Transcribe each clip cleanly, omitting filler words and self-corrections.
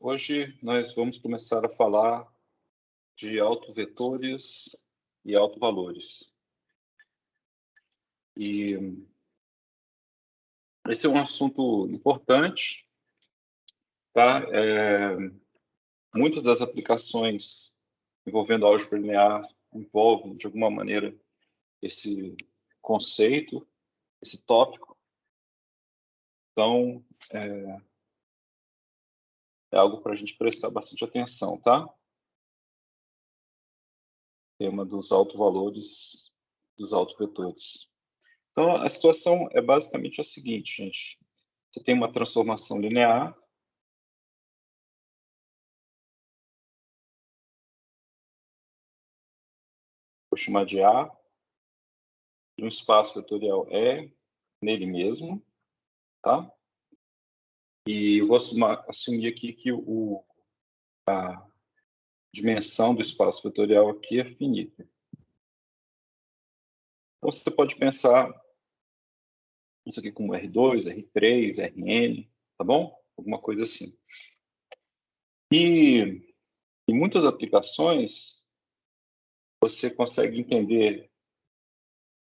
Hoje nós vamos começar a falar de autovetores e autovalores. E esse é um assunto importante, tá? Muitas das aplicações envolvendo álgebra linear envolvem, de alguma maneira, esse conceito, esse tópico. Então, é algo para a gente prestar bastante atenção, tá? Tema dos autovalores, dos autovetores. Então, a situação é basicamente a seguinte, gente. Você tem uma transformação linear. Vou chamar de A. E um espaço vetorial E nele mesmo, tá? E eu vou assumir aqui que a dimensão do espaço vetorial aqui é finita. Então, você pode pensar isso aqui como R2, R3, Rn, tá bom? Alguma coisa assim. E em muitas aplicações, você consegue entender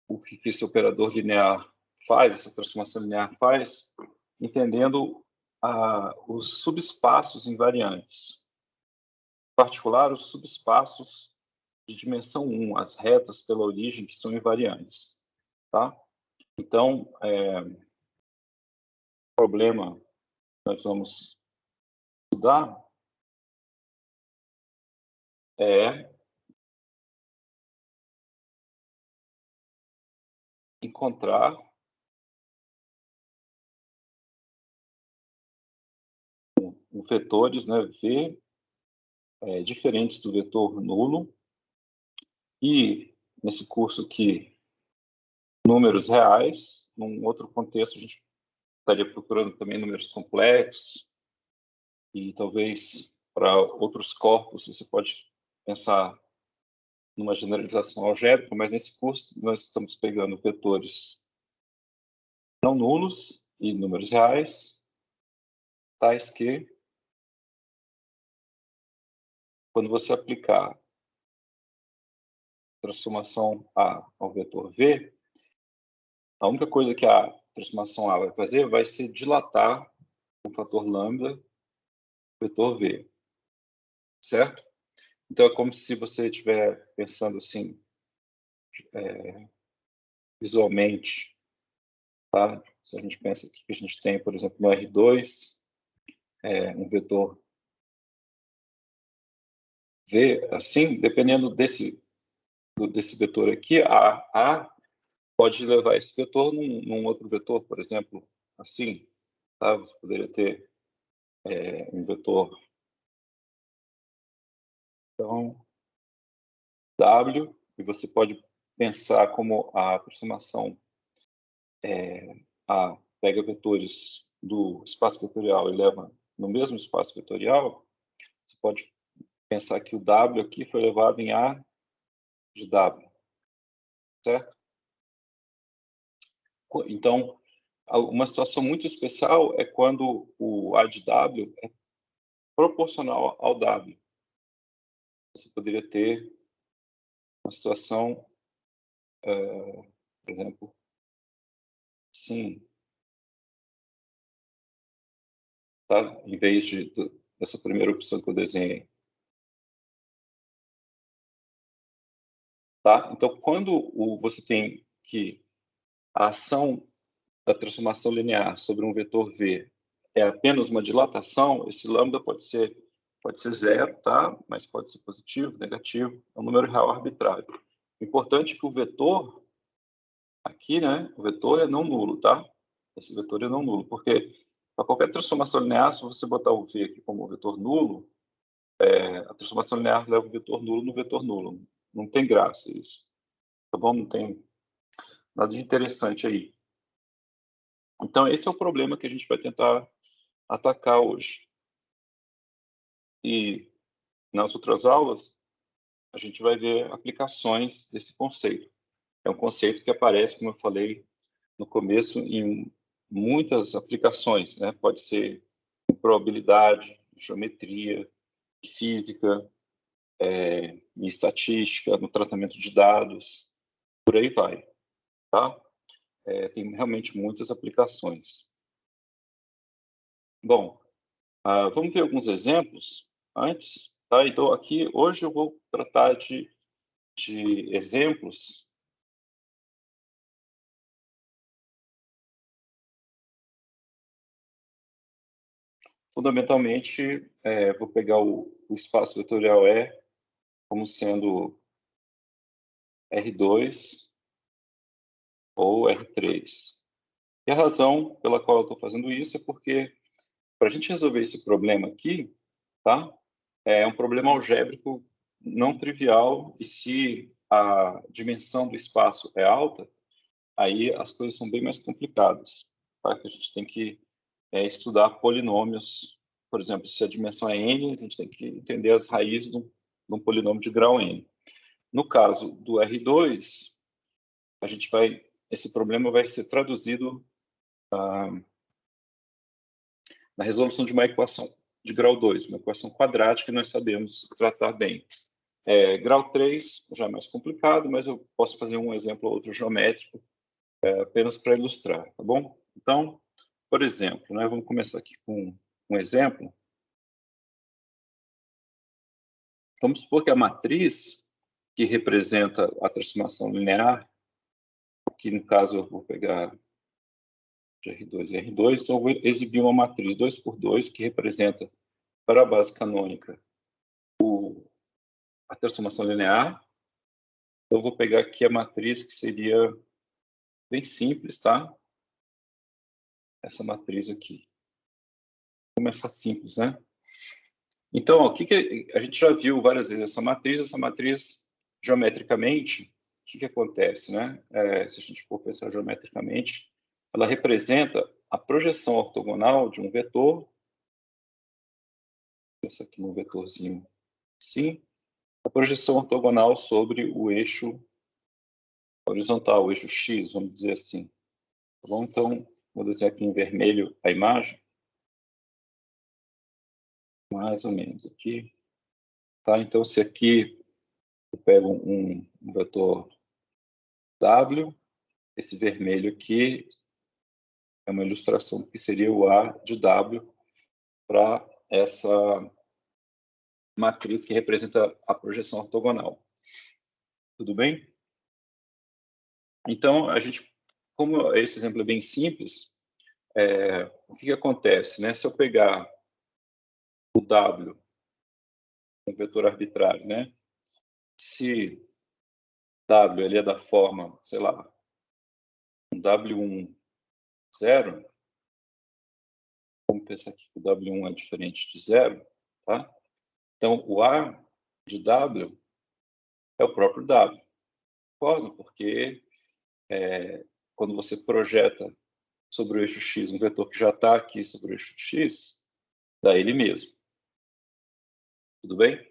o que esse operador linear faz, essa transformação linear faz, entendendo os subespaços invariantes. Em particular, os subespaços de dimensão 1, as retas pela origem que são invariantes. Tá? Então, o problema que nós vamos estudar é encontrar vetores, né, V, diferentes do vetor nulo, e nesse curso aqui, números reais. Num outro contexto, a gente estaria procurando também números complexos, e talvez para outros corpos você pode pensar numa generalização algébrica, mas nesse curso nós estamos pegando vetores não nulos e números reais, tais que, quando você aplicar transformação A ao vetor V, a única coisa que a transformação A vai fazer vai ser dilatar o fator lambda do vetor V, certo? Então, é como se você estiver pensando assim, visualmente, tá? Se a gente pensa aqui que a gente tem, por exemplo, no R2, um vetor V, assim, dependendo desse vetor aqui, A pode levar esse vetor num outro vetor, por exemplo, assim, tá? Você poderia ter um vetor, então, W, e você pode pensar como a aproximação A pega vetores do espaço vetorial e leva no mesmo espaço vetorial. Você pode pensar que o W aqui foi levado em A de W, certo? Então, uma situação muito especial é quando o A de W é proporcional ao W. Você poderia ter uma situação, por exemplo, sim, tá? Em vez dessa primeira opção que eu desenhei. Tá? Então, quando você tem que a ação da transformação linear sobre um vetor V é apenas uma dilatação, esse lambda pode ser zero, tá? Mas pode ser positivo, negativo, é um número real arbitrário. O importante é que o vetor aqui, né, o vetor é não nulo, tá? Esse vetor é não nulo, porque para qualquer transformação linear, se você botar o V aqui como vetor nulo, a transformação linear leva o vetor nulo no vetor nulo. Não tem graça isso, tá bom? Não tem nada de interessante aí. Então, esse é o problema que a gente vai tentar atacar hoje. E nas outras aulas, a gente vai ver aplicações desse conceito. É um conceito que aparece, como eu falei no começo, em muitas aplicações, né? Pode ser em probabilidade, geometria, física, em estatística, no tratamento de dados, por aí vai, tá? Tem realmente muitas aplicações. Bom, vamos ver alguns exemplos antes, tá? Então, aqui, hoje eu vou tratar de exemplos. Fundamentalmente, vou pegar o espaço vetorial E como sendo R2 ou R3. E a razão pela qual eu estou fazendo isso é porque, para a gente resolver esse problema aqui, tá? É um problema algébrico não trivial, e se a dimensão do espaço é alta, aí as coisas são bem mais complicadas. Tá? A gente tem que estudar polinômios. Por exemplo, se a dimensão é n, a gente tem que entender as raízes de um polinômio de grau n. No caso do R2, esse problema vai ser traduzido na resolução de uma equação de grau 2, uma equação quadrática que nós sabemos tratar bem. Grau 3 já é mais complicado, mas eu posso fazer um exemplo ou outro geométrico apenas para ilustrar, tá bom? Então, por exemplo, né, vamos começar aqui com um exemplo. Vamos supor que a matriz que representa a transformação linear, que no caso eu vou pegar de R2 e R2, então eu vou exibir uma matriz 2 por 2 que representa para a base canônica a transformação linear. Então eu vou pegar aqui a matriz que seria bem simples, tá? Essa matriz aqui. Vou começar simples, né? Então, o que a gente já viu várias vezes essa matriz geometricamente, o que acontece, né? Se a gente for pensar geometricamente, ela representa a projeção ortogonal de um vetor, essa aqui no vetorzinho, sim, a projeção ortogonal sobre o eixo horizontal, o eixo X, vamos dizer assim. Tá bom? Então, vou desenhar aqui em vermelho a imagem, mais ou menos aqui. Tá? Então, se aqui eu pego um vetor W, esse vermelho aqui é uma ilustração do que seria o A de W para essa matriz que representa a projeção ortogonal. Tudo bem? Então, como esse exemplo é bem simples, o que acontece, né? Se eu pegar o W, um vetor arbitrário, né? Se W ele é da forma, sei lá, um W1, 0, vamos pensar aqui que o W1 é diferente de 0, tá? Então, o A de W é o próprio W. Concordo? Porque quando você projeta sobre o eixo X um vetor que já está aqui sobre o eixo X, dá ele mesmo. Tudo bem?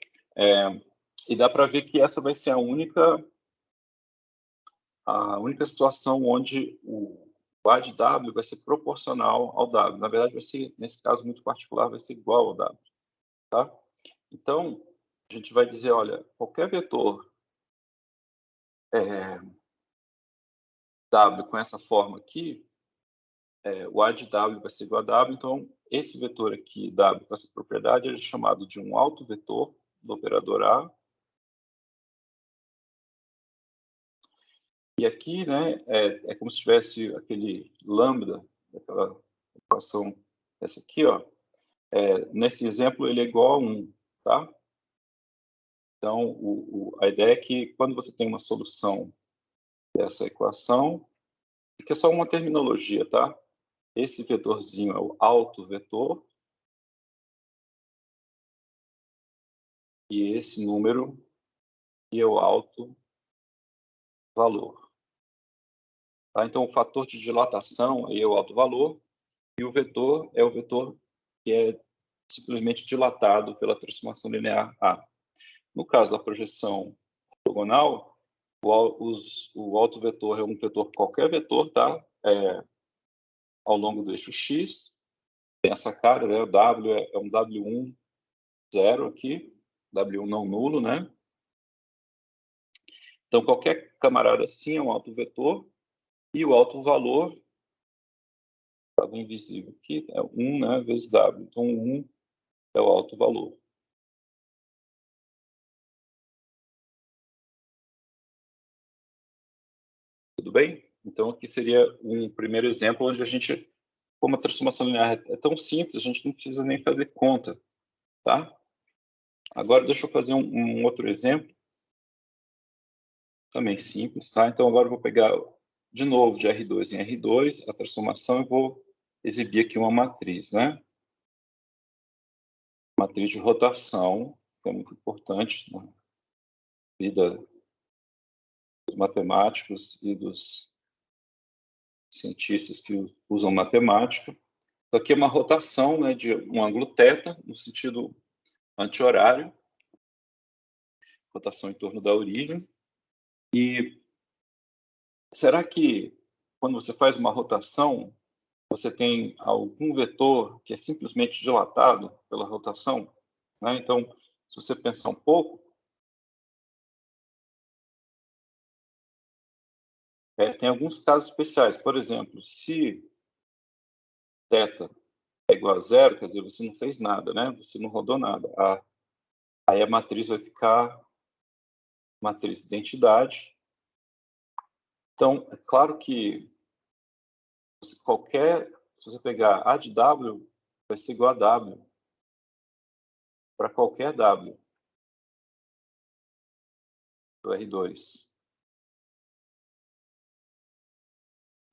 E dá para ver que essa vai ser a única situação onde o A de W vai ser proporcional ao W. Na verdade, vai ser, nesse caso muito particular, vai ser igual ao W. Tá? Então, a gente vai dizer, olha, qualquer vetor W com essa forma aqui, o A de W vai ser igual a W, então esse vetor aqui, W, com essa propriedade, é chamado de um autovetor do operador A. E aqui, né, é como se tivesse aquele lambda, aquela equação, essa aqui, ó, nesse exemplo ele é igual a 1, tá? Então, a ideia é que quando você tem uma solução dessa equação, que é só uma terminologia, tá? Esse vetorzinho é o autovetor e esse número que é o alto valor. Tá? Então, o fator de dilatação é o alto valor e o vetor é o vetor que é simplesmente dilatado pela transformação linear A. No caso da projeção ortogonal, o autovetor é um vetor, qualquer vetor, tá? Ao longo do eixo X, tem essa cara, né? O W é um W1 0 aqui, W1 não nulo, né? Então, qualquer camarada assim é um autovetor, e o autovalor, estava invisível aqui, é 1, né, vezes W. Então, 1 é o autovalor. Tudo bem? Então, aqui seria um primeiro exemplo onde a gente, como a transformação linear é tão simples, a gente não precisa nem fazer conta, tá? Agora, deixa eu fazer um outro exemplo, também simples, tá? Então, agora eu vou pegar, de novo, de R2 em R2, a transformação, e vou exibir aqui uma matriz, né? Matriz de rotação, que é muito importante na vida dos matemáticos e dos cientistas que usam matemática. Isso aqui é uma rotação, né, de um ângulo θ, no sentido anti-horário, rotação em torno da origem. E será que, quando você faz uma rotação, você tem algum vetor que é simplesmente dilatado pela rotação? Né? Então, se você pensar um pouco, tem alguns casos especiais. Por exemplo, se θ é igual a zero, quer dizer, você não fez nada, né? Você não rodou nada. Aí a matriz vai ficar matriz de identidade. Então, é claro que se você pegar A de W, vai ser igual a W para qualquer W do R2.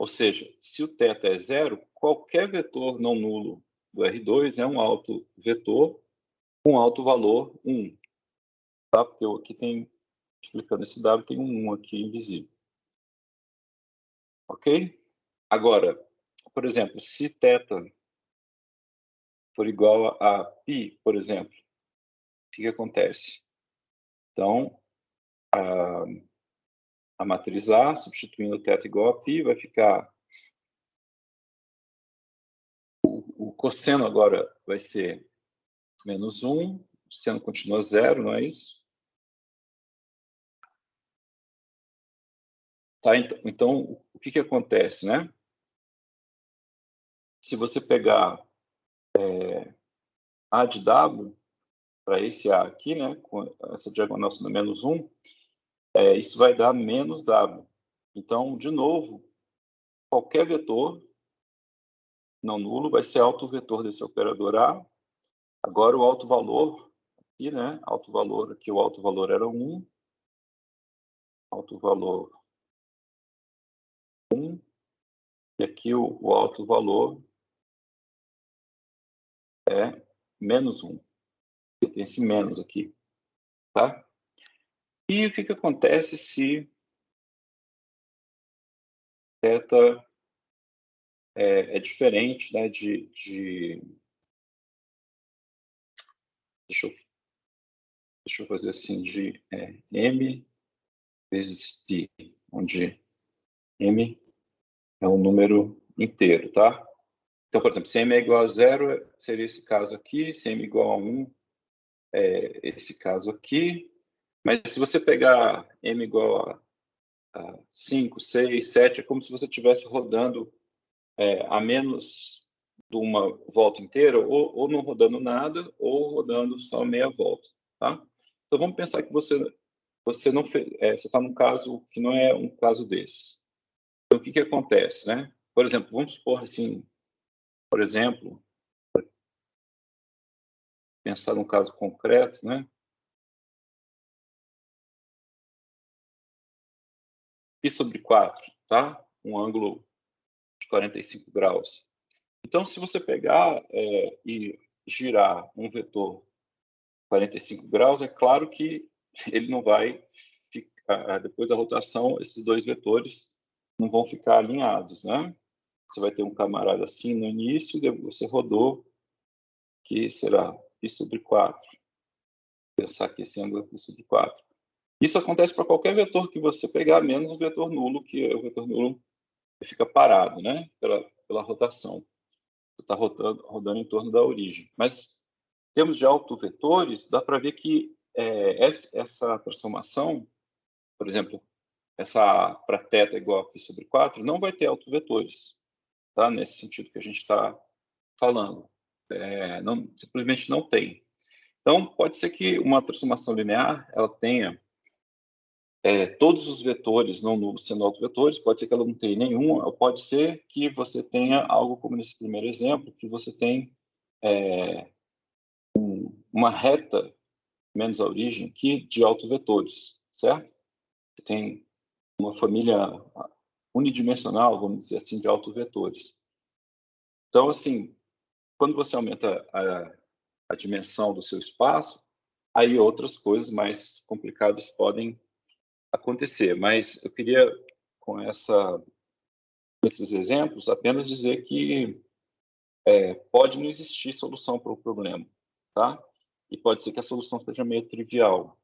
Ou seja, se o θ é zero, qualquer vetor não nulo do R2 é um autovetor com alto valor 1. Tá? Porque eu aqui tem, explicando esse W, tem um 1 aqui invisível. Ok? Agora, por exemplo, se θ for igual a π, por exemplo, o que acontece? Então, a matriz A, substituindo θ igual a π, vai ficar... O cosseno agora vai ser menos 1, o seno continua zero, não é isso? Tá, então o que acontece, né? Se você pegar A de W, para esse A aqui, né, com essa diagonal sendo menos 1, isso vai dar menos W. Então, de novo, qualquer vetor não nulo vai ser autovetor desse operador A. Agora o autovalor aqui, né? Autovalor aqui, o autovalor era 1. Autovalor 1. E aqui o autovalor é menos 1. Tem esse menos aqui, tá? E o que acontece se θ é diferente, né, deixa eu fazer assim, de m vezes π, onde m é um número inteiro, tá? Então, por exemplo, se m é igual a zero, seria esse caso aqui, se m é igual a 1, é esse caso aqui. Mas se você pegar m igual a 5, 6, 7, é como se você estivesse rodando a menos de uma volta inteira, ou não rodando nada, ou rodando só meia volta, tá? Então, vamos pensar que você não fez, você está num caso que não é um caso desse. Então, o que acontece, né? Por exemplo, vamos supor assim, por exemplo, pensar num caso concreto, né? Π sobre 4, tá? Um ângulo de 45 graus. Então, se você pegar e girar um vetor 45 graus, é claro que ele não vai ficar, depois da rotação, esses dois vetores não vão ficar alinhados, né? Você vai ter um camarada assim no início, você rodou, que será π sobre 4. Pensar que esse ângulo é π sobre 4. Isso acontece para qualquer vetor que você pegar, menos o vetor nulo, que o vetor nulo fica parado, né? Pela rotação. Você está rodando em torno da origem. Mas termos de autovetores, dá para ver que essa transformação, por exemplo, essa para θ igual a π sobre 4, não vai ter autovetores, tá? Nesse sentido que a gente está falando. Simplesmente não tem. Então, pode ser que uma transformação linear ela tenha todos os vetores não nulos sendo autovetores, pode ser que ela não tenha nenhum, ou pode ser que você tenha algo como nesse primeiro exemplo, que você tem uma reta menos a origem aqui de autovetores, certo? Você tem uma família unidimensional, vamos dizer assim, de autovetores. Então, assim, quando você aumenta a dimensão do seu espaço, aí outras coisas mais complicadas podem acontecer. Mas eu queria, com esses exemplos, apenas dizer que pode não existir solução para o problema, tá? E pode ser que a solução seja meio trivial.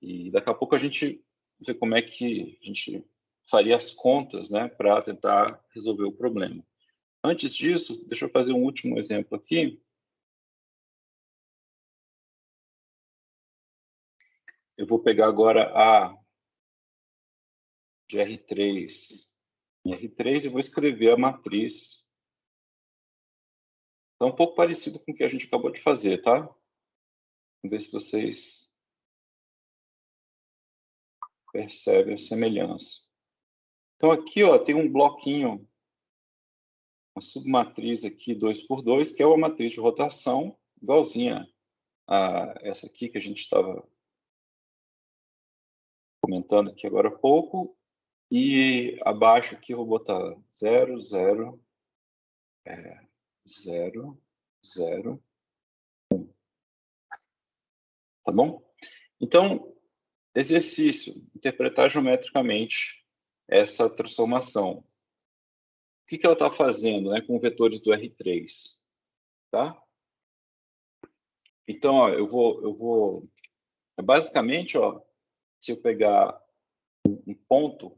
E daqui a pouco a gente vê como é que a gente faria as contas, né, para tentar resolver o problema. Antes disso, deixa eu fazer um último exemplo aqui. Eu vou pegar agora a de R3 em R3 e vou escrever a matriz. Então, um pouco parecido com o que a gente acabou de fazer, tá? Vamos ver se vocês percebem a semelhança. Então, aqui ó, tem um bloquinho, uma submatriz aqui 2 por 2, que é uma matriz de rotação igualzinha a essa aqui que a gente estava comentando aqui agora há pouco. E abaixo aqui eu vou botar 0, 0, 0, 0, 1. Tá bom? Então, exercício, interpretar geometricamente essa transformação. O que ela está fazendo, né, com vetores do R3? Tá? Então, ó, eu vou basicamente, ó, se eu pegar um ponto,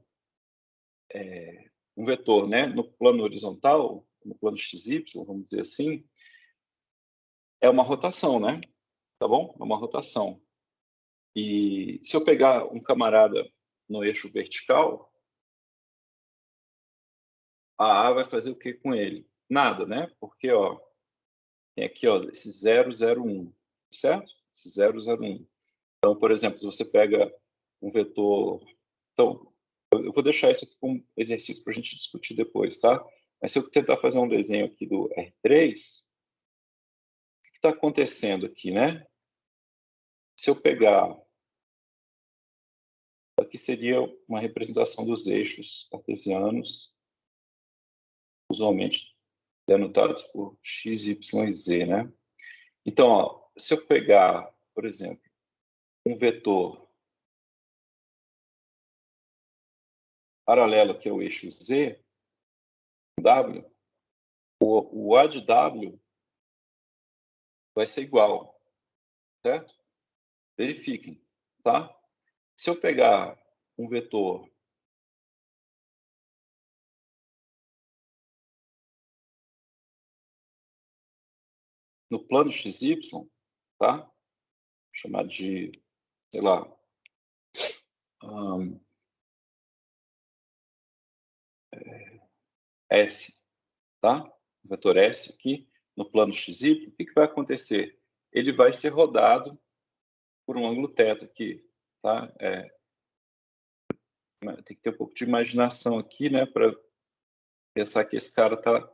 um vetor, né, no plano horizontal, no plano XY, vamos dizer assim, é uma rotação, né? Tá bom? É uma rotação. E se eu pegar um camarada no eixo vertical, a A vai fazer o que com ele? Nada, né? Porque, ó, tem aqui, ó, esse 0, 0, 1, certo? Esse 0, 0, 1. Então, por exemplo, se você pega um vetor... Então, eu vou deixar isso aqui como exercício para a gente discutir depois, tá? Mas se eu tentar fazer um desenho aqui do R3, o que está acontecendo aqui, né? Se eu pegar... Aqui seria uma representação dos eixos cartesianos, usualmente denotados por x, y e z, né? Então, ó, se eu pegar, por exemplo, um vetor paralelo que é o eixo z, w, o A de w vai ser igual, certo? Verifiquem, tá? Se eu pegar um vetor no plano XY, tá? Vou chamar de, sei lá, S, tá? O vetor S aqui no plano XY, o que vai acontecer? Ele vai ser rodado por um ângulo θ aqui, tá? Tem que ter um pouco de imaginação aqui, né, para pensar que esse cara está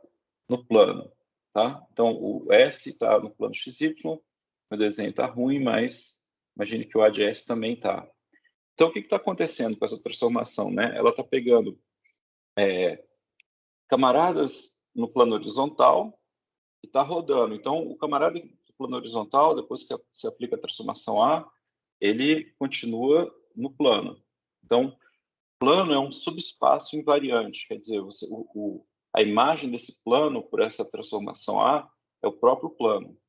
no plano, tá? Então, o S está no plano XY, meu desenho está ruim, mas imagine que o A de S também está. Então, o que está acontecendo com essa transformação, né? Ela está pegando camaradas no plano horizontal e está rodando. Então, o camarada no plano horizontal, depois que se aplica a transformação A, ele continua no plano. Então, plano é um subespaço invariante, quer dizer, a imagem desse plano por essa transformação A é o próprio plano.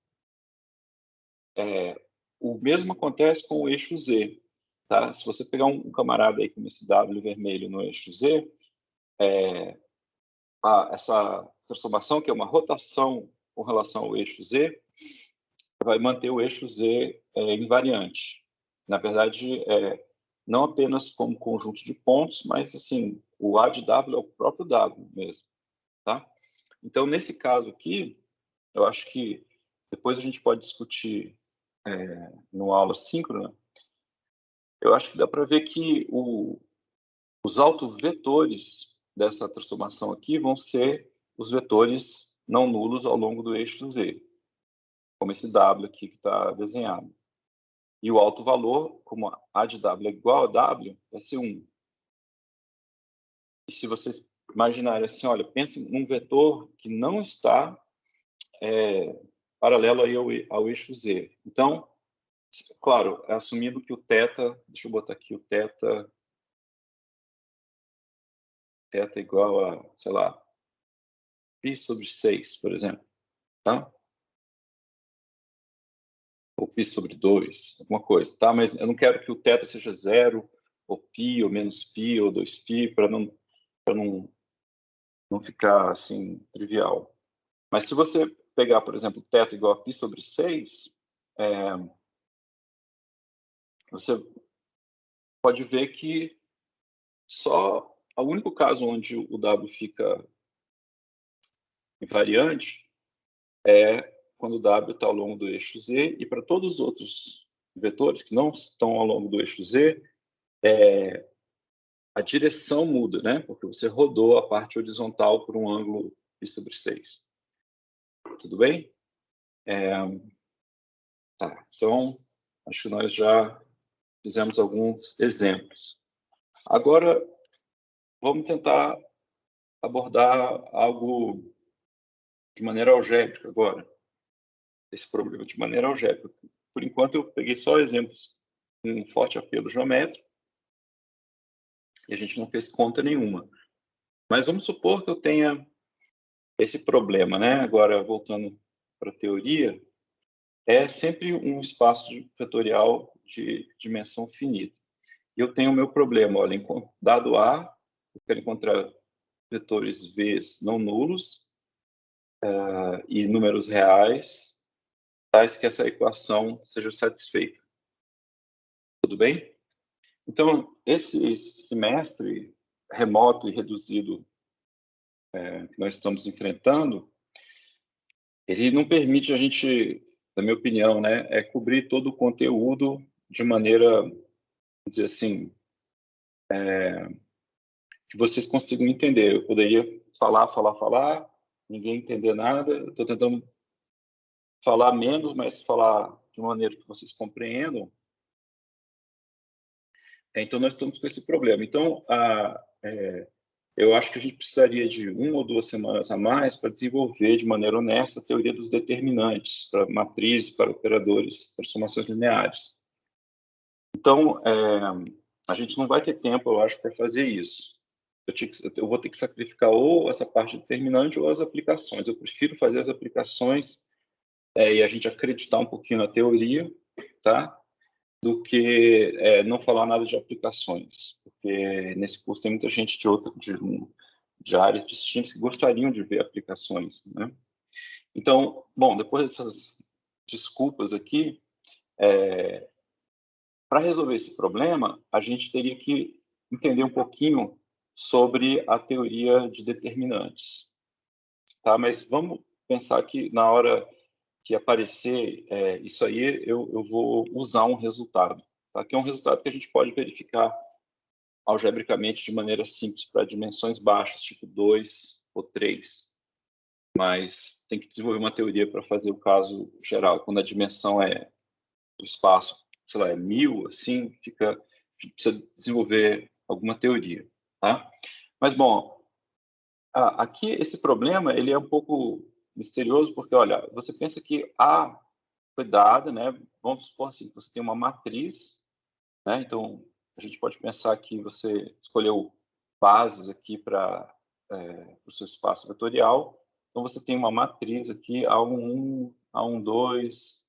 O mesmo acontece com o eixo Z. Tá? Se você pegar um camarada aí com esse W vermelho no eixo Z, essa transformação, que é uma rotação com relação ao eixo Z, vai manter o eixo Z invariante. Na verdade, não apenas como conjunto de pontos, mas assim, o A de W é o próprio W mesmo, tá? Então, nesse caso aqui, eu acho que depois a gente pode discutir numa aula síncrona. Eu acho que dá para ver que os autovetores dessa transformação aqui vão ser os vetores não nulos ao longo do eixo Z, como esse W aqui que está desenhado. E o alto valor, como A de W é igual a W, vai ser 1. E se vocês imaginarem assim, olha, pense num vetor que não está paralelo aí ao eixo Z. Então, claro, assumindo que o θ, deixa eu botar aqui o θ é igual a, sei lá, π sobre 6, por exemplo, tá? Ou π sobre 2, alguma coisa, tá? Mas eu não quero que o θ seja 0, ou π, ou menos π, ou 2π, para não ficar, assim, trivial. Mas se você pegar, por exemplo, θ igual a π sobre 6, você pode ver que só o único caso onde o W fica invariante é quando o W está ao longo do eixo Z, e para todos os outros vetores que não estão ao longo do eixo Z, a direção muda, né? Porque você rodou a parte horizontal por um ângulo π sobre 6. Tudo bem? Tá. Então, acho que nós já fizemos alguns exemplos. Agora, vamos tentar abordar algo de maneira algébrica agora. Esse problema de maneira algébrica. Por enquanto, eu peguei só exemplos com um forte apelo geométrico e a gente não fez conta nenhuma. Mas vamos supor que eu tenha esse problema, né? Agora, voltando para a teoria, é sempre um espaço vetorial de dimensão finita. E eu tenho o meu problema, olha, dado A, eu quero encontrar vetores V não nulos e números reais, tais que essa equação seja satisfeita. Tudo bem? Então, esse semestre remoto e reduzido que nós estamos enfrentando, ele não permite a gente, na minha opinião, né, cobrir todo o conteúdo de maneira, vamos dizer assim, que vocês consigam entender. Eu poderia falar, ninguém entender nada. Estou tentando falar menos, mas falar de uma maneira que vocês compreendam. Então, nós estamos com esse problema. Então, eu acho que a gente precisaria de 1 ou 2 semanas a mais para desenvolver de maneira honesta a teoria dos determinantes para matrizes, para operadores, transformações lineares. Então, a gente não vai ter tempo, eu acho, para fazer isso. Eu vou ter que sacrificar ou essa parte determinante ou as aplicações. Eu prefiro fazer as aplicações e a gente acreditar um pouquinho na teoria, tá? Do que não falar nada de aplicações, porque nesse curso tem muita gente de áreas distintas que gostariam de ver aplicações, né? Então, bom, depois dessas desculpas aqui, para resolver esse problema, a gente teria que entender um pouquinho sobre a teoria de determinantes, tá? Mas vamos pensar que na hora que aparecer isso aí, eu vou usar um resultado, tá? Que é um resultado que a gente pode verificar algebricamente de maneira simples para dimensões baixas, tipo 2 ou 3. Mas tem que desenvolver uma teoria para fazer o caso geral. Quando a dimensão do espaço, sei lá, 1000, assim, precisa desenvolver alguma teoria, tá? Mas, bom, aqui esse problema, ele é um pouco misterioso, porque, olha, você pensa que A foi dada, né? Vamos supor assim, que você tem uma matriz, né? Então, a gente pode pensar que você escolheu bases aqui para o seu espaço vetorial. Então, você tem uma matriz aqui, A11, A12,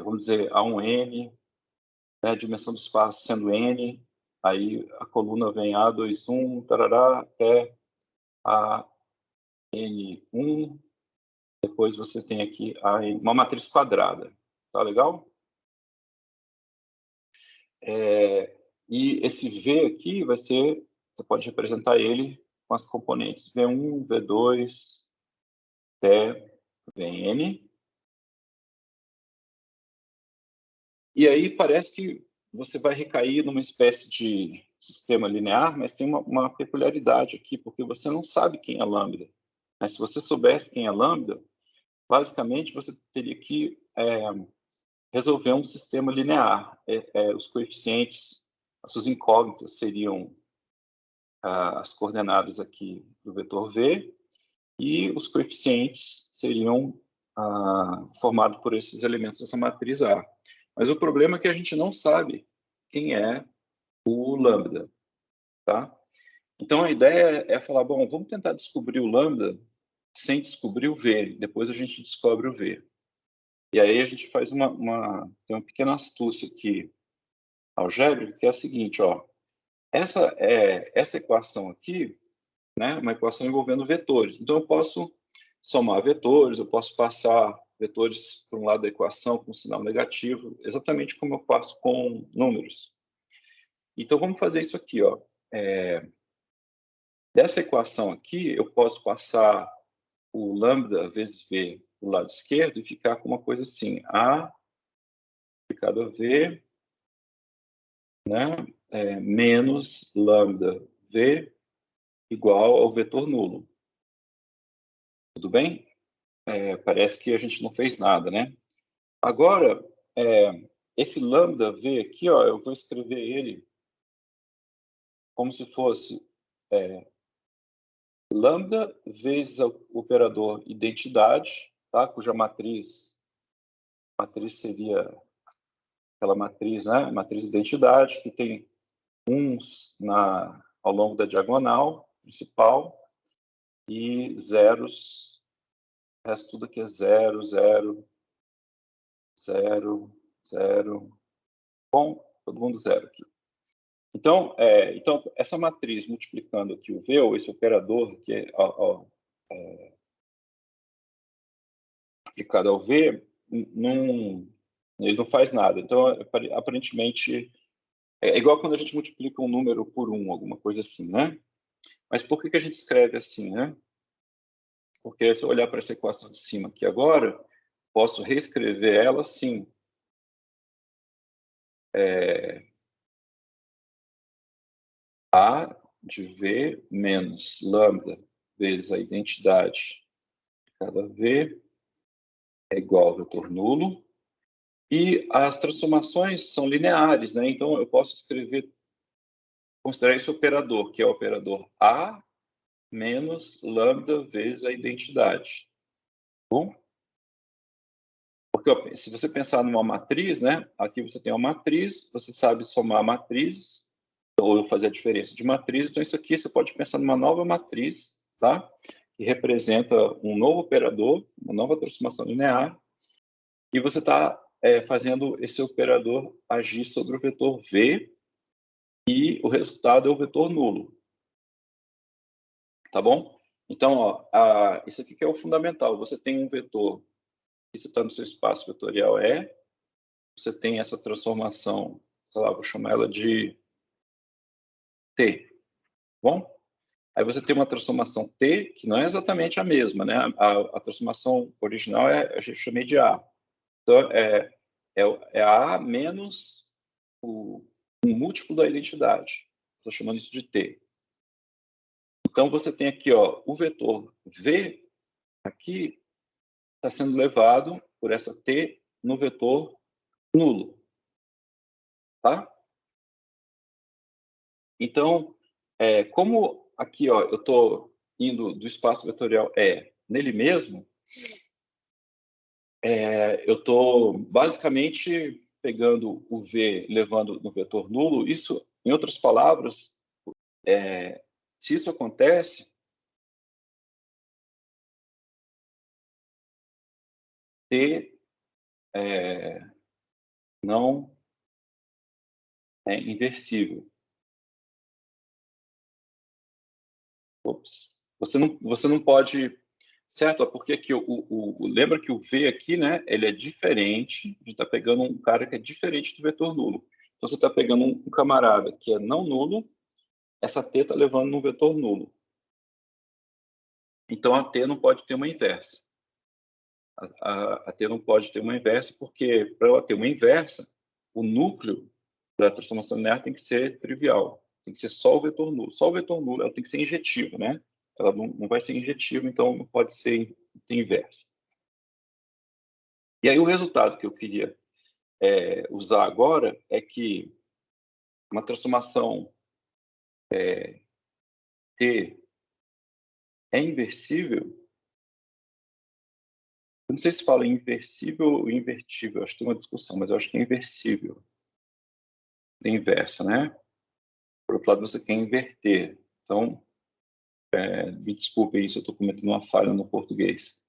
vamos dizer, A1N, né? A dimensão do espaço sendo N, aí a coluna vem A21, tarará, até A N1, Depois você tem aqui uma matriz quadrada. Tá legal? E esse V aqui vai ser, você pode representar ele com as componentes V1, V2, até Vn. E aí parece que você vai recair numa espécie de sistema linear, mas tem uma peculiaridade aqui, porque você não sabe quem é lambda. Mas se você soubesse quem é lambda, basicamente você teria que resolver um sistema linear. Os coeficientes, as suas incógnitas seriam as coordenadas aqui do vetor V, e os coeficientes seriam formados por esses elementos dessa matriz A. Mas o problema é que a gente não sabe quem é o lambda, tá? Então a ideia é falar, bom, vamos tentar descobrir o lambda sem descobrir o V, depois a gente descobre o V. E aí a gente faz tem uma pequena astúcia aqui algébrica, que é a seguinte, ó, essa equação aqui, né, uma equação envolvendo vetores. Então eu posso somar vetores, eu posso passar vetores para um lado da equação com sinal negativo, exatamente como eu faço com números. Então vamos fazer isso aqui, ó. Dessa equação aqui, eu posso passar o lambda vezes V do lado esquerdo e ficar com uma coisa assim, A aplicado a V, né, menos lambda V igual ao vetor nulo. Tudo bem? Parece que a gente não fez nada, né? Agora, esse lambda V aqui, ó, eu vou escrever ele como se fosse lambda vezes o operador identidade, tá? Cuja matriz seria aquela matriz, né? Matriz identidade, que tem uns ao longo da diagonal principal e zeros, o resto tudo aqui é 0, 0, 0, 0, bom, todo mundo 0 aqui. Então, essa matriz multiplicando aqui o V, ou esse operador que é aplicado ao V, ele não faz nada. Então, aparentemente, é igual quando a gente multiplica um número por 1, alguma coisa assim, né? Mas por que a gente escreve assim, né? Porque se eu olhar para essa equação de cima aqui agora, posso reescrever ela assim. A de V menos lambda vezes a identidade de cada V é igual ao vetor nulo. E as transformações são lineares, né? Então, eu posso considerar esse operador, que é o operador A menos lambda vezes a identidade. Bom? Porque ó, se você pensar numa matriz, né? Aqui você tem uma matriz, você sabe somar matrizes, ou fazer a diferença de matrizes. Então, isso aqui você pode pensar numa nova matriz, tá? Que representa um novo operador, uma nova transformação linear, e você está fazendo esse operador agir sobre o vetor V, e o resultado é o vetor nulo. Tá bom? Então, ó, isso aqui que é o fundamental. Você tem um vetor que está no seu espaço vetorial E, você tem essa transformação, sei lá, vou chamar ela de T. Bom? Aí você tem uma transformação T, que não é exatamente a mesma, né? A transformação original a gente chamei de A. Então, é A menos um múltiplo da identidade. Estou chamando isso de T. Então, você tem aqui, ó, o vetor V aqui está sendo levado por essa T no vetor nulo. Tá? Então, como aqui, ó, eu estou indo do espaço vetorial E nele mesmo, eu estou basicamente pegando o V levando no vetor nulo. Isso, em outras palavras, se isso acontece, T não é inversível. Ops. Você não pode certo? Porque aqui, lembra que o V aqui, né, ele é diferente, a gente está pegando um cara que é diferente do vetor nulo. Então, você está pegando um camarada que é não nulo, essa T está levando num vetor nulo. Então, a T não pode ter uma inversa. A T não pode ter uma inversa, porque para ela ter uma inversa, o núcleo da transformação linear tem que ser trivial. Tem que ser só o vetor nulo. Só o vetor nulo, ela tem que ser injetiva, né? Ela não vai ser injetiva, então não pode ser inversa. E aí o resultado que eu queria usar agora é que uma transformação T é inversível. Eu não sei se fala inversível ou invertível, acho que tem uma discussão, mas eu acho que é inversível. É inversa, né? Por outro lado, você quer inverter. Então, me desculpe aí se eu estou cometendo uma falha no português.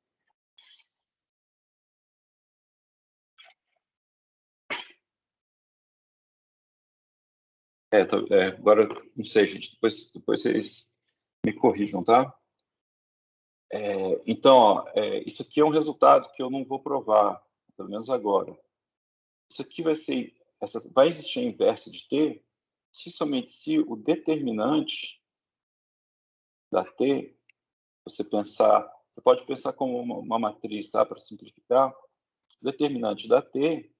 Agora, não sei, gente, depois vocês me corrijam, tá? Então, ó, isso aqui é um resultado que eu não vou provar, pelo menos agora. Isso aqui vai existir a inversa de T, se somente se o determinante da T, você pode pensar como uma matriz, tá? Para simplificar, o determinante da T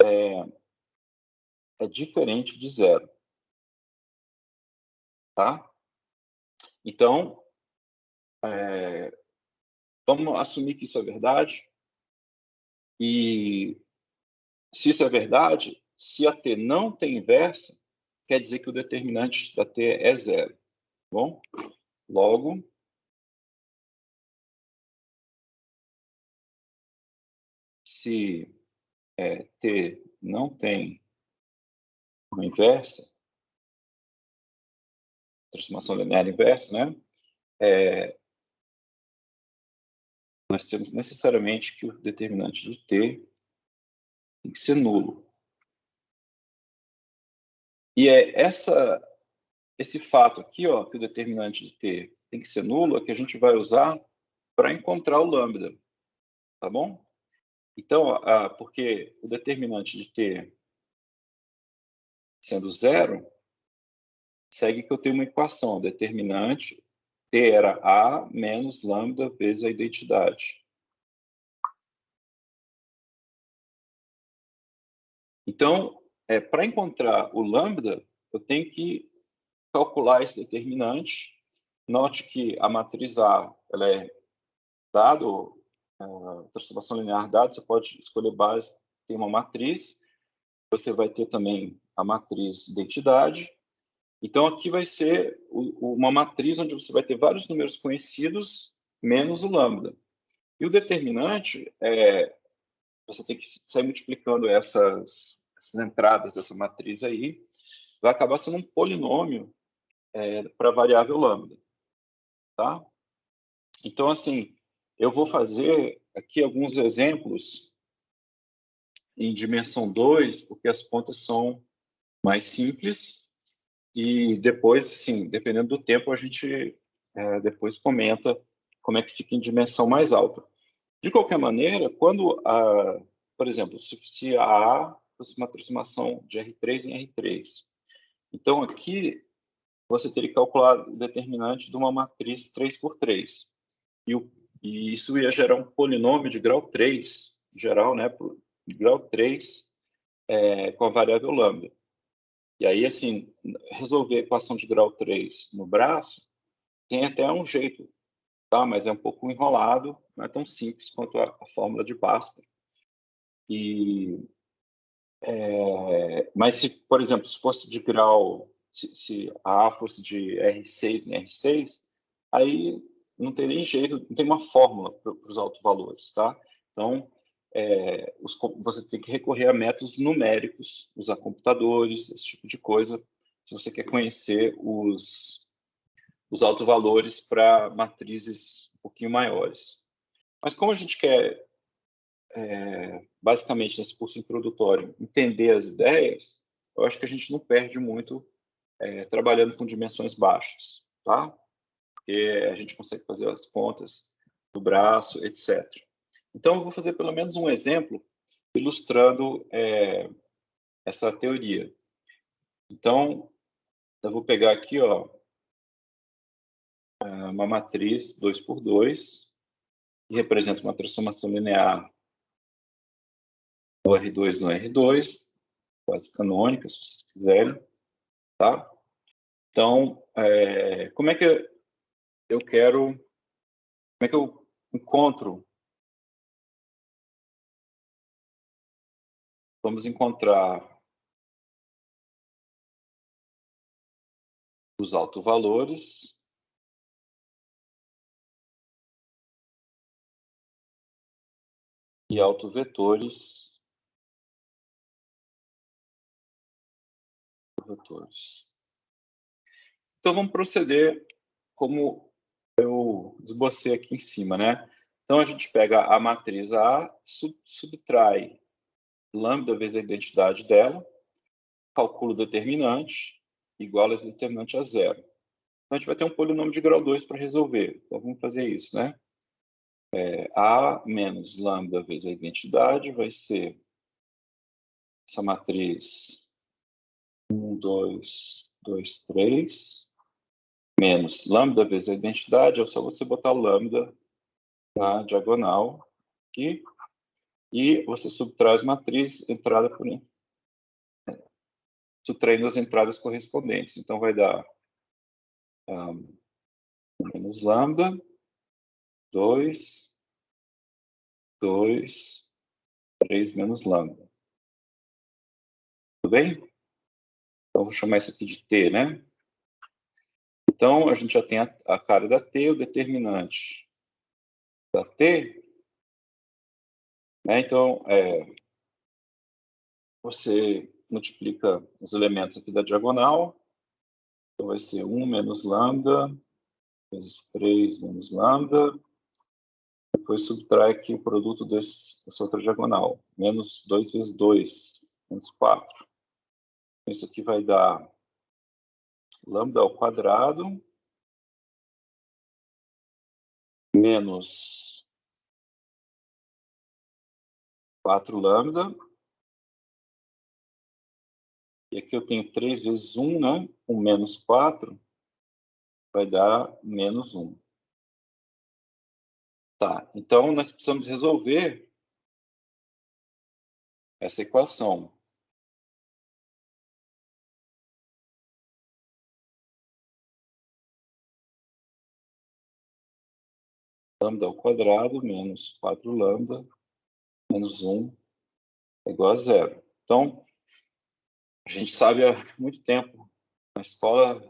é diferente de zero, tá? Então, vamos assumir que isso é verdade. E se isso é verdade, se a T não tem inversa, quer dizer que o determinante da T é zero. Tá bom? Logo, se T não tem uma inversa, transformação linear inversa, né? Nós temos necessariamente que o determinante de T tem que ser nulo. E esse fato aqui, ó, que o determinante de T tem que ser nulo, é que a gente vai usar para encontrar o lambda, tá bom? Então, porque o determinante de T sendo zero, segue que eu tenho uma equação, determinante T era A menos lambda vezes a identidade. Então, para encontrar o lambda, eu tenho que calcular esse determinante. Note que a matriz A ela é dado, transformação linear dado, você pode escolher base, tem uma matriz, você vai ter também a matriz identidade. Então, aqui vai ser uma matriz onde você vai ter vários números conhecidos menos o lambda. E o determinante, você tem que sair multiplicando essas entradas dessa matriz aí, vai acabar sendo um polinômio para a variável lambda. Tá? Então, assim, eu vou fazer aqui alguns exemplos em dimensão 2, porque as contas são mais simples, e depois, assim, dependendo do tempo, a gente depois comenta como é que fica em dimensão mais alta. De qualquer maneira, por exemplo, se a A fosse uma transformação de R3 em R3, então aqui você teria que calcular o determinante de uma matriz 3 por 3. E isso ia gerar um polinômio de grau 3, em geral, né, grau 3, com a variável lambda. E aí, assim, resolver a equação de grau 3 no braço tem até um jeito, tá? Mas é um pouco enrolado, não é tão simples quanto a fórmula de Bhaskara. Mas, por exemplo, se fosse de grau, se a A fosse de R6 em R6, aí não teria jeito, não tem uma fórmula para os autovalores, tá? Então, você tem que recorrer a métodos numéricos, usar computadores, esse tipo de coisa, se você quer conhecer os autovalores para matrizes um pouquinho maiores. Mas como a gente quer, basicamente, nesse curso introdutório, entender as ideias, eu acho que a gente não perde muito trabalhando com dimensões baixas, tá? Porque a gente consegue fazer as contas do braço, etc. Então, eu vou fazer pelo menos um exemplo ilustrando essa teoria. Então, eu vou pegar aqui, ó, uma matriz 2 por 2, que representa uma transformação linear do R2 no R2, quase canônica, se vocês quiserem, tá? Então, como é que eu encontro? Vamos encontrar os autovalores e autovetores. Então, vamos proceder como eu esbocei aqui em cima, né? Então, a gente pega a matriz A, subtrai lambda vezes a identidade dela, calcula o determinante, igual a esse determinante a zero. Então, a gente vai ter um polinômio de grau 2 para resolver. Então, vamos fazer isso, né? A menos lambda vezes a identidade vai ser essa matriz 1, 2, 2, 3, menos lambda vezes a identidade, é só você botar o lambda na diagonal aqui, e você subtrai as matrizes entrada por subtraindo as entradas correspondentes. Então, vai dar menos lambda, 2, 2, 3 menos lambda. Tudo bem? Então, vou chamar isso aqui de T, né? Então, a gente já tem a cara da T, o determinante da T. Né? Então, você multiplica os elementos aqui da diagonal. Então, vai ser 1 menos lambda, vezes 3 menos lambda. Depois subtrai aqui o produto dessa outra diagonal. Menos 2 vezes 2, menos 4. Isso aqui vai dar lambda ao quadrado, menos 4 lambda. E aqui eu tenho 3 vezes 1, né? 1 menos 4 vai dar menos 1. Tá, então nós precisamos resolver essa equação. Lambda ao quadrado menos 4 lambda menos 1 é igual a zero. Então, a gente sabe há muito tempo, na escola,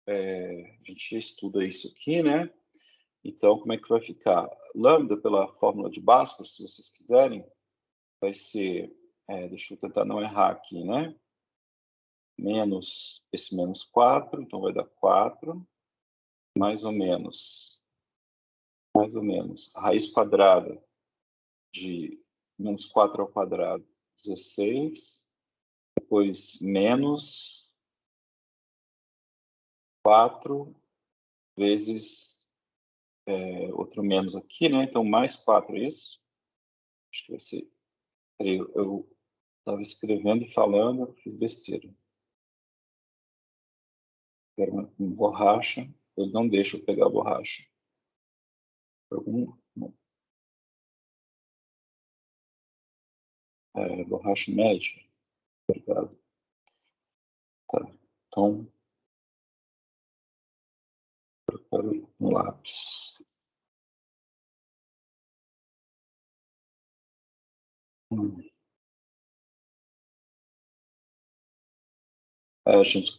a gente estuda isso aqui, né? Então, como é que vai ficar? Lambda, pela fórmula de Bhaskara, se vocês quiserem, vai ser, deixa eu tentar não errar aqui, né? Menos esse menos 4, então vai dar 4, mais ou menos, a raiz quadrada de menos 4 ao quadrado, 16, depois menos 4 vezes outro menos aqui, né? Então, mais 4, é isso? Acho que vai ser... Eu estava escrevendo e falando, fiz besteira. Quero uma borracha, ele não deixa eu pegar a borracha. Borracha média. Obrigado. Tá. Então, preparo um lápis. Gente,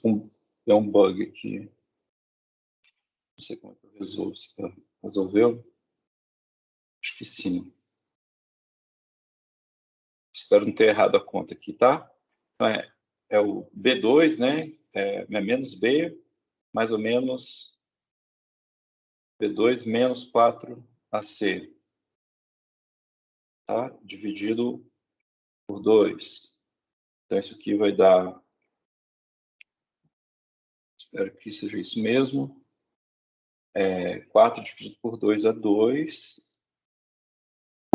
deu um bug aqui. Não sei como é que eu resolvo. Você resolveu? Acho que sim. Espero não ter errado a conta aqui, tá? Então, é o B2, né? É menos B, mais ou menos B2 menos 4AC. Tá? Dividido por 2. Então, isso aqui vai dar... Espero que seja isso mesmo. 4 dividido por 2 é 2,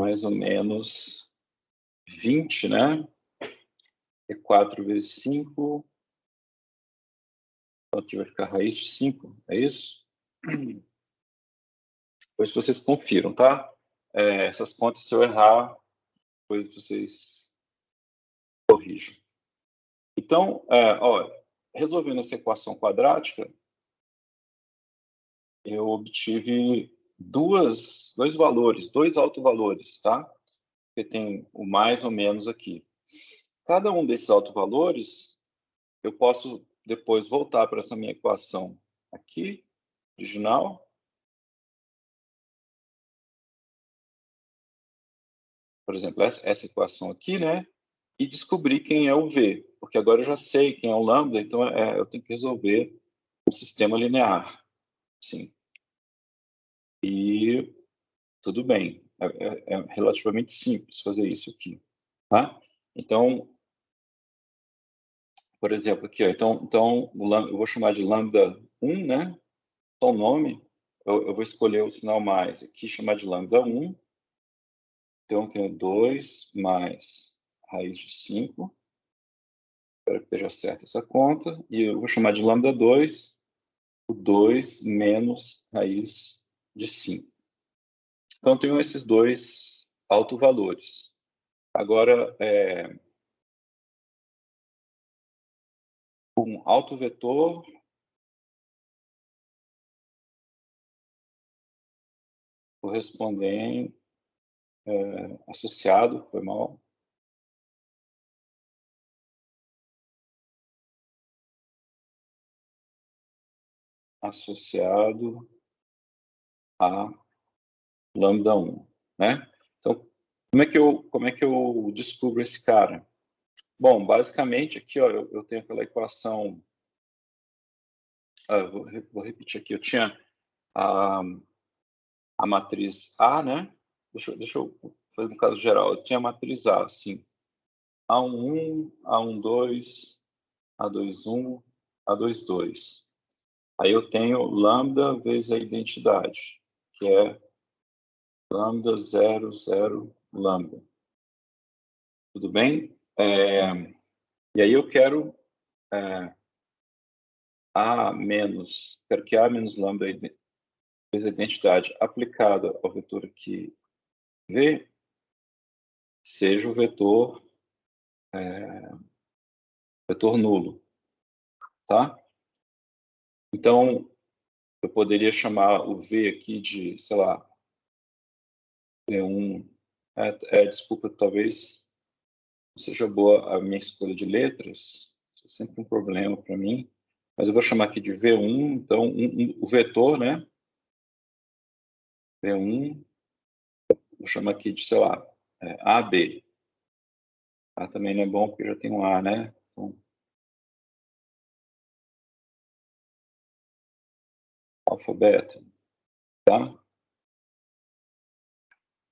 mais ou menos 20, né? É 4 vezes 5. Então, aqui vai ficar raiz de 5, é isso? Depois vocês confiram, tá? Essas contas, se eu errar, depois vocês corrigem. Então, ó, resolvendo essa equação quadrática, eu obtive dois valores, dois autovalores, tá? Porque tem o mais ou menos aqui. Cada um desses autovalores, eu posso depois voltar para essa minha equação aqui, original. Por exemplo, essa equação aqui, né? E descobrir quem é o V, porque agora eu já sei quem é o lambda, então eu tenho que resolver o sistema linear. Sim. E tudo bem. É relativamente simples fazer isso aqui. Tá? Então, por exemplo, aqui, ó, então eu vou chamar de lambda 1, né? Então, o nome, eu vou escolher o sinal mais aqui, chamar de lambda 1. Então, eu tenho 2 mais raiz de 5. Espero que esteja certa essa conta. E eu vou chamar de lambda 2, o 2 menos raiz de 5. Então, eu tenho esses dois autovalores. Agora, um autovetor correspondente associado, foi mal, associado a lambda 1, né? Então, como é que eu descubro esse cara? Bom, basicamente aqui, ó, eu tenho aquela equação, vou repetir aqui, eu tinha a matriz A, né? Deixa eu fazer um caso geral. Eu tinha a matriz A, assim, A11, A12, A21, A22. Aí eu tenho lambda vezes a identidade, que é lambda 0, 0, lambda. Tudo bem? E aí eu quero quero que A menos lambda vezes a identidade aplicada ao vetor aqui V seja o vetor nulo, tá? Então, eu poderia chamar o V aqui de, sei lá, V1. Desculpa, talvez não seja boa a minha escolha de letras, isso é sempre um problema para mim, mas eu vou chamar aqui de V1, então o vetor, né? V1, vou chamar aqui de, sei lá, AB. A também não é bom porque já tem um A, né? Então, alfabeto, tá?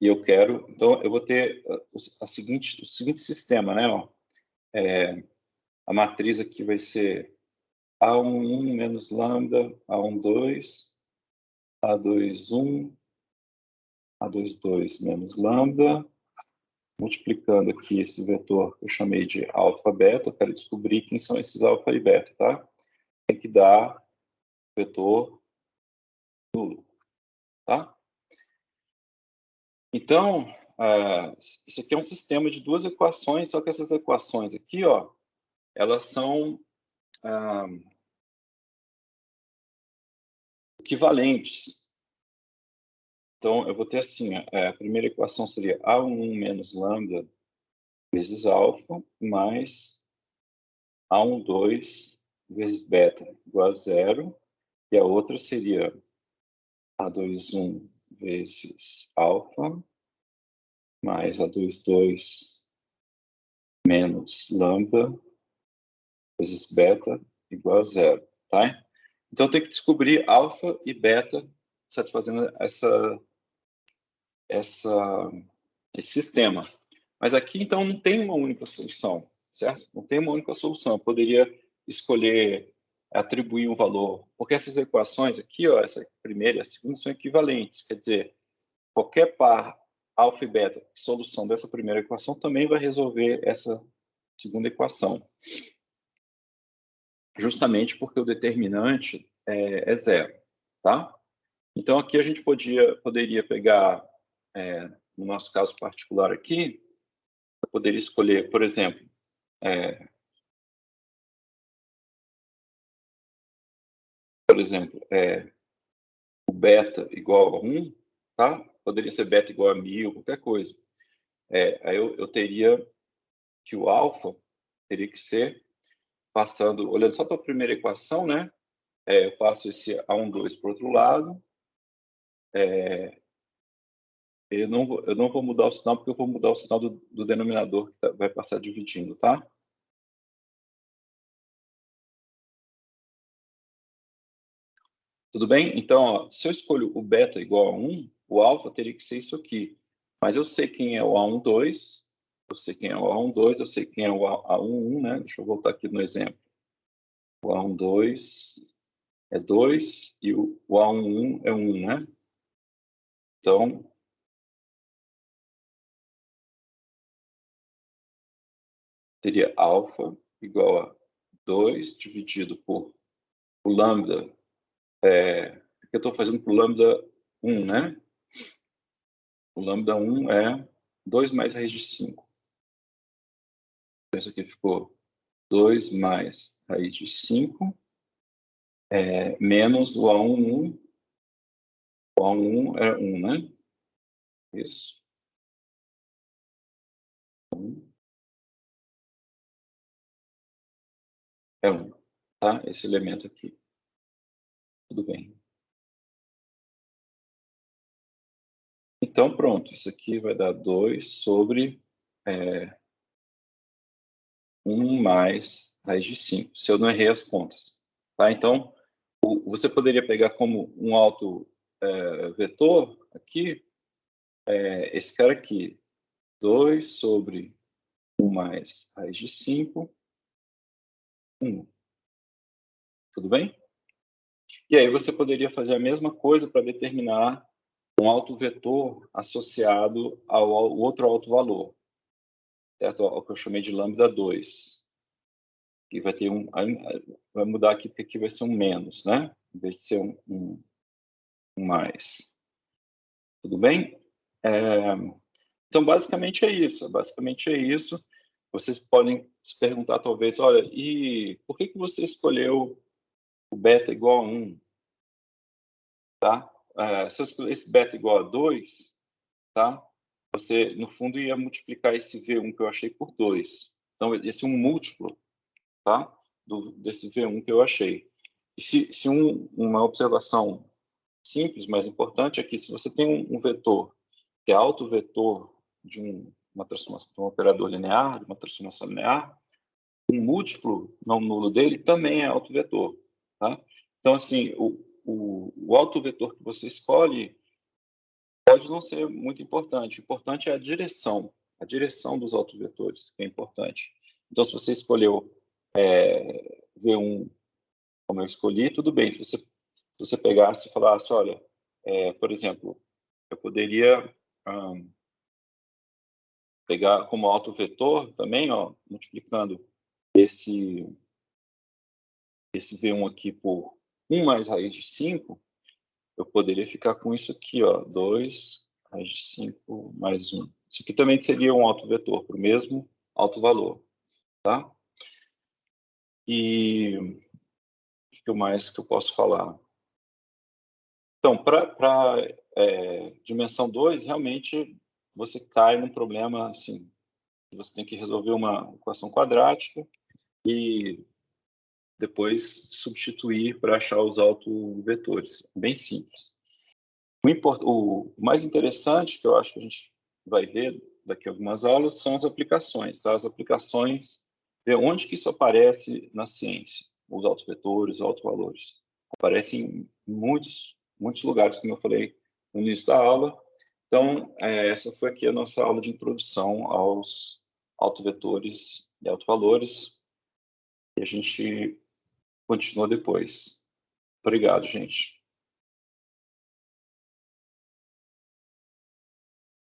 E eu quero, então eu vou ter o seguinte sistema, né? Ó, a matriz aqui vai ser A11 menos lambda, A12, A21, A22 menos lambda, multiplicando aqui esse vetor que eu chamei de alfa, beta, eu quero descobrir quem são esses alfa e beta, tá? Tem que dar vetor nulo, tá? Então, isso aqui é um sistema de duas equações, só que essas equações aqui, ó, elas são equivalentes. Então, eu vou ter assim, a primeira equação seria A11 menos lambda vezes alfa, mais A12 vezes beta igual a zero, e a outra seria A21 vezes alfa, mais A22 menos lambda vezes beta igual a zero, tá? Então, eu tenho que descobrir alfa e beta satisfazendo esse sistema. Mas aqui, então, não tem uma única solução, certo? Não tem uma única solução. Eu poderia escolher atribuir um valor, porque essas equações aqui, ó, essa primeira e a segunda, são equivalentes, quer dizer, qualquer par alfa e beta, solução dessa primeira equação, também vai resolver essa segunda equação. Justamente porque o determinante é zero, tá? Então, aqui a gente poderia pegar, no nosso caso particular aqui, eu poderia escolher, por exemplo, o beta igual a 1, tá? Poderia ser beta igual a 1000, qualquer coisa. Aí eu teria que o alfa teria que ser passando, olhando só para a primeira equação, né? Eu passo esse A12 para o outro lado. Eu não vou mudar o sinal, porque eu vou mudar o sinal do denominador, que vai passar dividindo, tá? Tudo bem? Então, ó, se eu escolho o beta igual a 1, o alfa teria que ser isso aqui. Mas eu sei quem é o A12, eu sei quem é o A12, eu sei quem é o A11, né? Deixa eu voltar aqui no exemplo. O A12 é 2 e o A11 é 1, né? Então, teria alfa igual a 2 dividido por o lambda, que eu estou fazendo por lambda 1, né? O lambda 1 é 2 mais raiz de 5. Então, isso aqui ficou 2 mais raiz de 5, menos o A11. O A11 é 1, né? Isso. É 1, tá? Esse elemento aqui. Tudo bem. Então, pronto. Isso aqui vai dar 2 sobre 1 mais raiz de 5, se eu não errei as contas. Tá? Então, você poderia pegar como um vetor aqui, esse cara aqui, 2 sobre 1 mais raiz de 5, 1. Tudo bem? E aí você poderia fazer a mesma coisa para determinar um autovetor associado ao outro autovalor, certo? Ao que eu chamei de lambda 2. E vai ter vai mudar aqui, porque aqui vai ser um menos, né? Em vez de ser um mais. Tudo bem? Então, basicamente é isso. Basicamente é isso. Vocês podem se perguntar, talvez, olha, e por que você escolheu o beta igual a 1? Tá? Se eu escolhesse beta igual a 2, tá? Você, no fundo, ia multiplicar esse V1 que eu achei por 2. Então, ia ser um múltiplo, tá? Desse V1 que eu achei. E se uma observação simples, mas importante, é que se você tem um vetor que é autovetor de uma transformação, de um operador linear, de uma transformação linear, um múltiplo não nulo dele também é autovetor, tá? Então, assim, o autovetor que você escolhe pode não ser muito importante. O importante é a direção dos autovetores, que é importante. Então, se você escolheu V1 como eu escolhi, tudo bem. Se você pegasse e falasse, olha, por exemplo, eu poderia pegar como autovetor também, ó, multiplicando esse V1 aqui por 1 mais raiz de 5, eu poderia ficar com isso aqui, ó, 2 raiz de 5 mais 1. Isso aqui também seria um autovetor, para o mesmo autovalor, tá? E o que mais que eu posso falar? Então, para dimensão 2, realmente você cai num problema assim, você tem que resolver uma equação quadrática e depois substituir para achar os autovetores. Bem simples. O mais interessante, que eu acho que a gente vai ver daqui a algumas aulas, são as aplicações. Tá? As aplicações, ver onde que isso aparece na ciência, os autovetores, os autovalores. Aparecem em muitos lugares, como eu falei no início da aula. Então, essa foi aqui a nossa aula de introdução aos autovetores e autovalores. E a gente continua depois. Obrigado, gente.